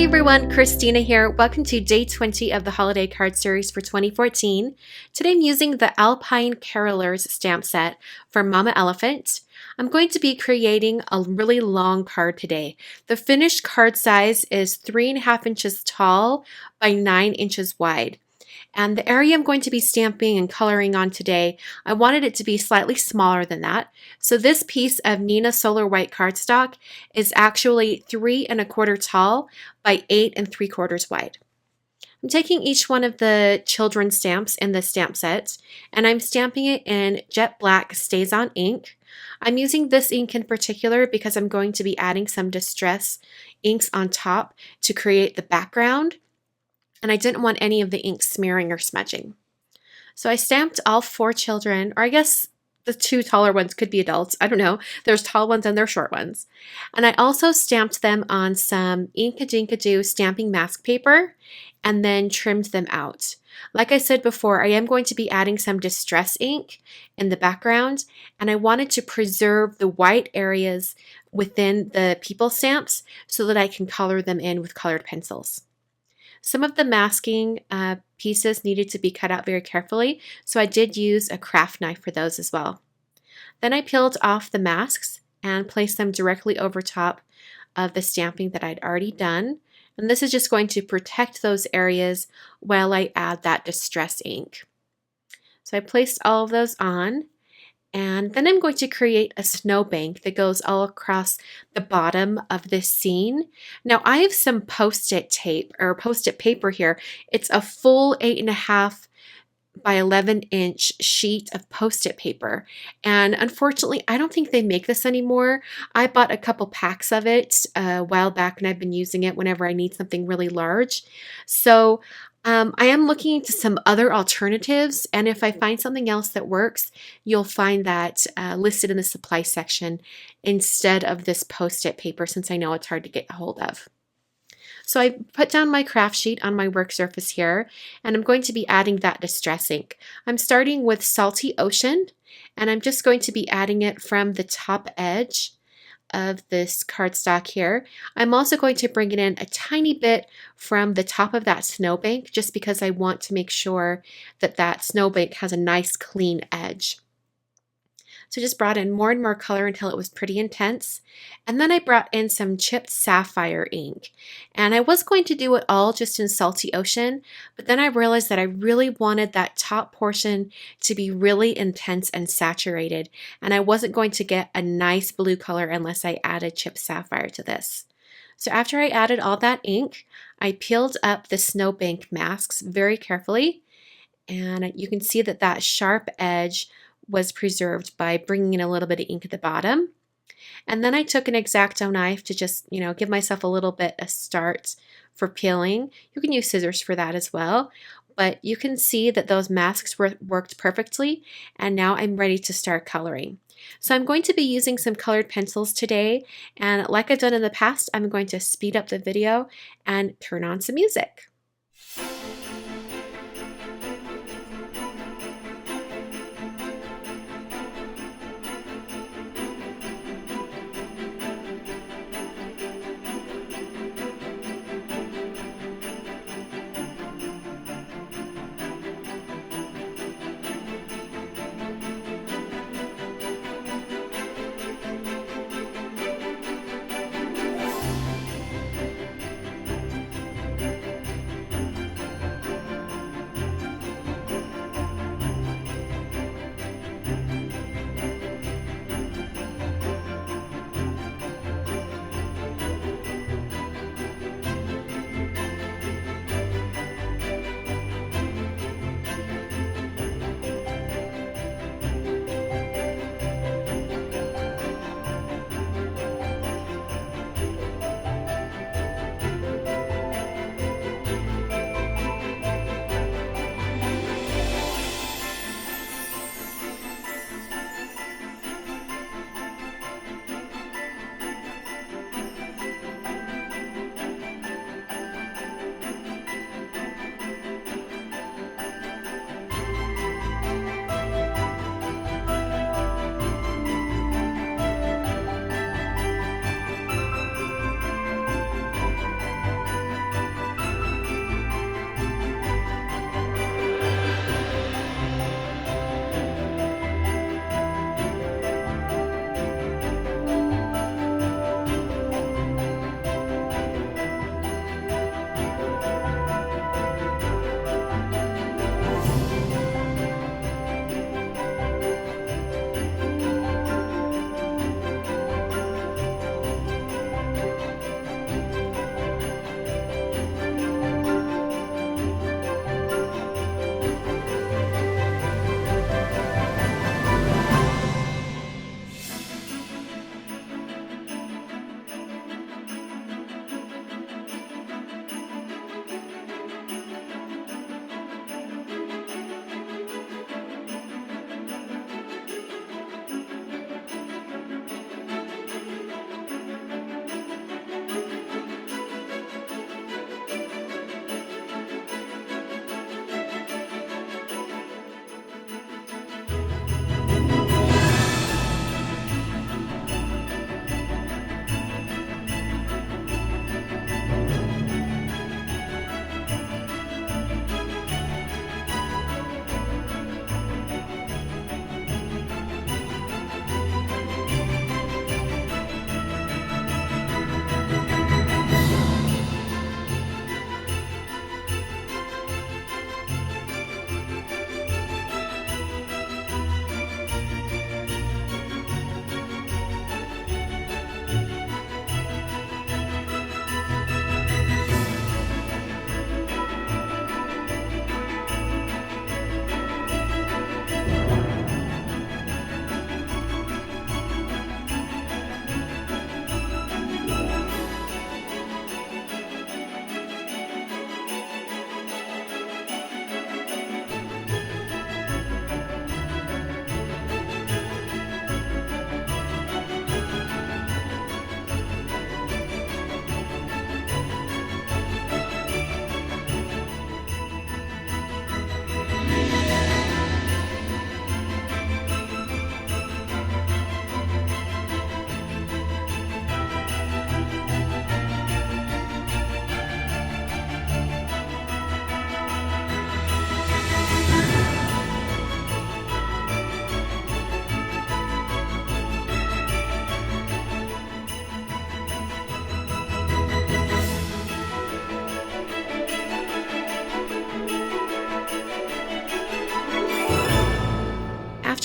everyone, Christina here. Welcome to day 20 of the holiday card series for 2014. Today I'm using the Alpine Carolers stamp set for Mama Elephant. I'm going to be creating a really long card today. The finished card size is 3.5 inches tall by 9 inches wide. And the area I'm going to be stamping and coloring on today, I wanted it to be slightly smaller than that. So this piece of Neenah Solar White cardstock is actually 3.25 tall by 8.75 wide. I'm taking each one of the children's stamps in the stamp set and I'm stamping it in Jet Black StazOn ink. I'm using this ink in particular because I'm going to be adding some distress inks on top to create the background. And I didn't want any of the ink smearing or smudging. So I stamped all 4 children, or I guess the 2 taller ones could be adults. I don't know. There's tall ones and there's short ones. And I also stamped them on some Inkadinkado stamping mask paper and then trimmed them out. Like I said before, I am going to be adding some distress ink in the background, and I wanted to preserve the white areas within the people stamps so that I can color them in with colored pencils. Some of the masking pieces needed to be cut out very carefully, so I did use a craft knife for those as well. Then I peeled off the masks and placed them directly over top of the stamping that I'd already done. And this is just going to protect those areas while I add that distress ink. So I placed all of those on. And then I'm going to create a snowbank that goes all across the bottom of this scene. Now I have some Post-it tape or Post-it paper here. It's a full 8.5 by 11 inch sheet of Post-it paper. And unfortunately, I don't think they make this anymore. I bought a couple packs of it a while back and I've been using it whenever I need something really large. So I am looking into some other alternatives, and if I find something else that works, you'll find that listed in the supply section instead of this Post-it paper, since I know it's hard to get a hold of. So I put down my craft sheet on my work surface here, and I'm going to be adding that distress ink. I'm starting with Salty Ocean, and I'm just going to be adding it from the top edge of this cardstock here. I'm also going to bring it in a tiny bit from the top of that snowbank just because I want to make sure that that snowbank has a nice clean edge. So just brought in more and more color until it was pretty intense. And then I brought in some chipped sapphire ink. And I was going to do it all just in Salty Ocean, but then I realized that I really wanted that top portion to be really intense and saturated. And I wasn't going to get a nice blue color unless I added chipped sapphire to this. So after I added all that ink, I peeled up the snowbank masks very carefully. And you can see that that sharp edge was preserved by bringing in a little bit of ink at the bottom. And then I took an X-Acto knife to just, give myself a little bit of start for peeling. You can use scissors for that as well. But you can see that those masks worked perfectly, and now I'm ready to start coloring. So I'm going to be using some colored pencils today, and like I've done in the past, I'm going to speed up the video and turn on some music.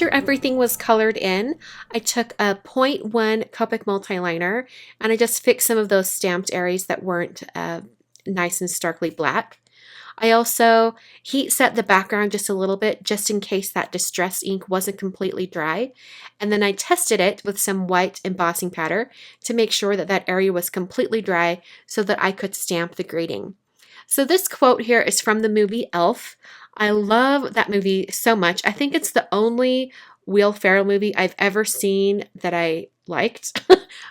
after everything was colored in, I took a 0.1 Copic multiliner and I just fixed some of those stamped areas that weren't nice and starkly black. I also heat set the background just a little bit, just in case that distress ink wasn't completely dry. And then I tested it with some white embossing powder to make sure that that area was completely dry so that I could stamp the grading. So this quote here is from the movie Elf. I love that movie so much. I think it's the only Will Ferrell movie I've ever seen that I liked.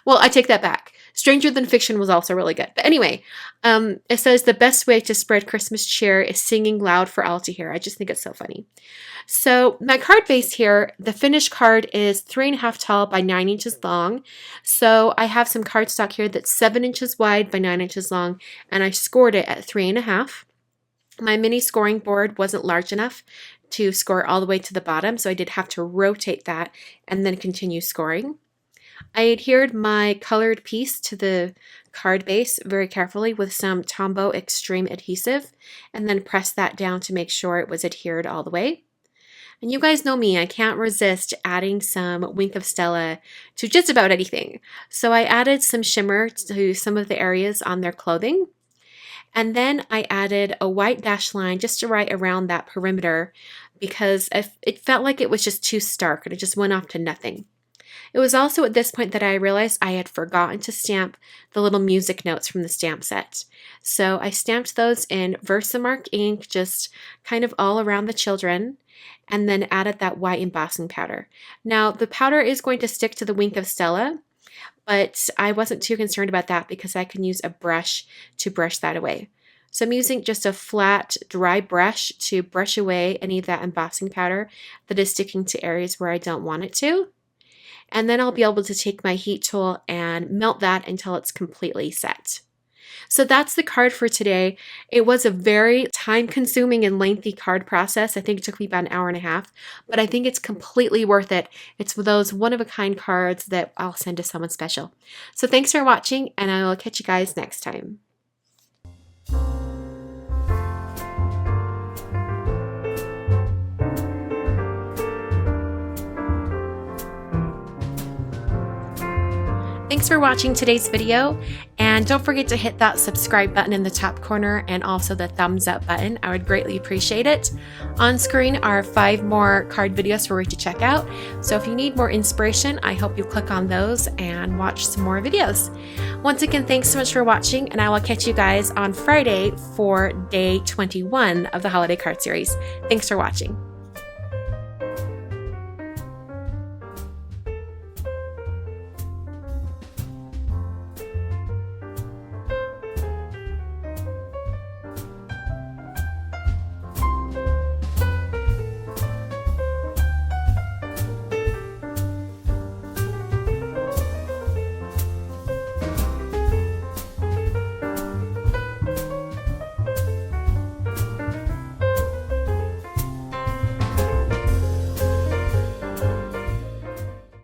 Well, I take that back. Stranger Than Fiction was also really good. But anyway, it says the best way to spread Christmas cheer is singing loud for all to hear. I just think it's so funny. So my card base here, the finished card is 3.5 tall by 9 inches long. So I have some cardstock here that's 7 inches wide by 9 inches long, and I scored it at 3.5. My mini scoring board wasn't large enough to score all the way to the bottom, so I did have to rotate that and then continue scoring. I adhered my colored piece to the card base very carefully with some Tombow Extreme adhesive, and then pressed that down to make sure it was adhered all the way. And you guys know me, I can't resist adding some Wink of Stella to just about anything. So I added some shimmer to some of the areas on their clothing. And then I added a white dash line just to right around that perimeter because it felt like it was just too stark and it just went off to nothing. It was also at this point that I realized I had forgotten to stamp the little music notes from the stamp set. So I stamped those in Versamark ink just kind of all around the children, and then added that white embossing powder. Now the powder is going to stick to the Wink of Stella, but I wasn't too concerned about that because I can use a brush to brush that away. So I'm using just a flat, dry brush to brush away any of that embossing powder that is sticking to areas where I don't want it to. And then I'll be able to take my heat tool and melt that until it's completely set. So that's the card for today. It was a very time-consuming and lengthy card process. I think it took me about 1.5 hours, but I think it's completely worth it. It's those one-of-a-kind cards that I'll send to someone special. So thanks for watching, and I will catch you guys next time. Thanks for watching today's video, and don't forget to hit that subscribe button in the top corner and also the thumbs up button. I would greatly appreciate it. On screen are 5 more card videos for you to check out, so if you need more inspiration, I hope you click on those and watch some more videos. Once again, thanks so much for watching, and I will catch you guys on Friday for day 21 of the Holiday Card Series. Thanks for watching.